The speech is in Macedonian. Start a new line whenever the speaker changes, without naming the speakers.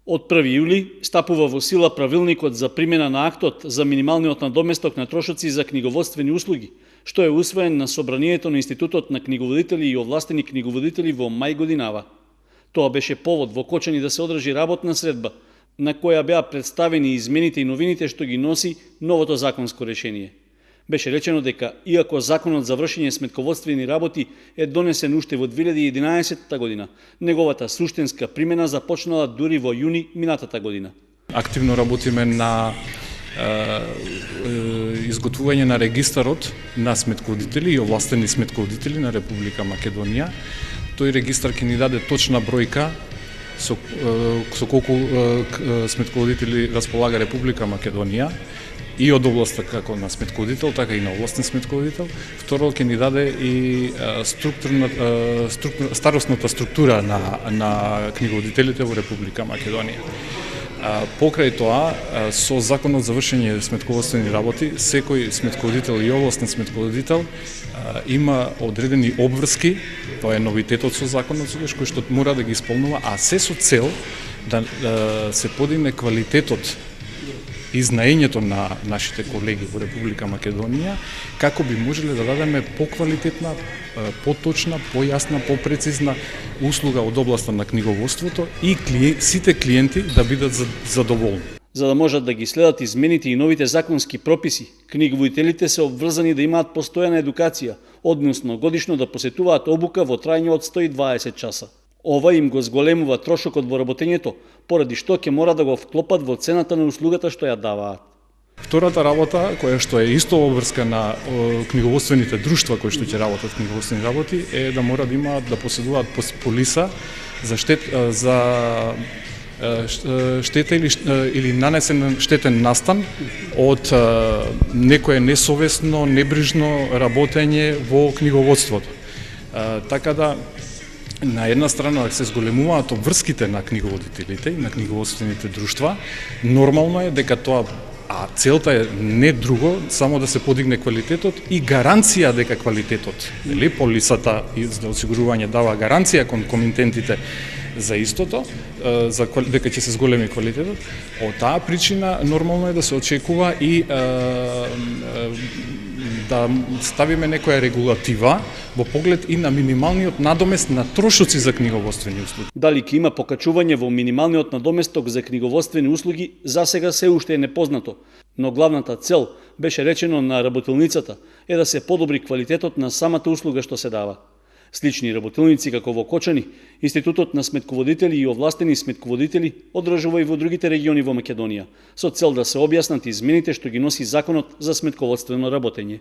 Од 1 јули стапува во сила правилникот за примена на актот за минималниот надоместок на трошоци за книговодствени услуги, што е усвоен на собранието на Институтот на книговодители и овластени книговодители во мај годинава. Тоа беше повод во Кочани да се одржи работна средба, на која беа представени измените и новините што ги носи новото законско решение. Беше речено дека, иако законот за вршење сметководствени работи е донесен уште во 2011 година, неговата суштинска примена започнала дури во јуни минатата година.
Активно работиме на изготвување на регистарот на сметководители и овластени сметководители на Република Македонија. Тој регистар ќе ни даде точна бројка со колку сметководители располага Република Македонија и од областа како на сметководител, така и на овластен сметководител. Второ, ќе ни даде и старосната структура на книговодителите во Република Македонија. Покрај тоа, со законот за вршење сметководствени работи, секој сметководител и овластен сметководител има одредени обврски, тоа е новитетот со законот кој што мора да ги исполнува, а се со цел да се подигне квалитетот и знаењето на нашите колеги во Република Македонија, како би можеле да дадеме поквалитетна, поточна, појасна, попрецизна услуга од областа на книговодството и сите клиенти да бидат задоволни.
За да можат да ги следат измените и новите законски прописи, книговодителите се обврзани да имаат постојана едукација, односно годишно да посетуваат обука во трајање од 120 часа. Ова им го зголемува трошокот во работењето, поради што ќе мора да го вклопат во цената на услугата што ја даваат.
Втората работа, која што е исто обврска на книговодствените друштва кои што ќе работат книговодствени работи, е да мора да имаат да поседуваат полиса за штета или нанесен штетен настан од некое несовесно, небрижно работење во книговодството. Така да на една страна се зголемуваат обврските на книговодителите и на книговодствените друштва, нормално е дека тоа, а целта е не друго, само да се подигне квалитетот и гаранција дека квалитетот, нели, полисата за осигурување дава гаранција кон комитентите за истото, дека ќе се зголеми квалитетот. Од таа причина нормално е да се очекува и да ставиме некоја регулатива во поглед и на минималниот надомест на трошоци за книговодствени услуги.
Дали ќе има покачување во минималниот надоместок за книговодствени услуги, засега се уште е непознато, но главната цел, беше речено на работилницата, е да се подобри квалитетот на самата услуга што се дава. Слични работилници како во Кочани, Институтот на сметководители и овластени сметководители одржува и во другите региони во Македонија, со цел да се објаснат измените што ги носи законот за сметководствено работење.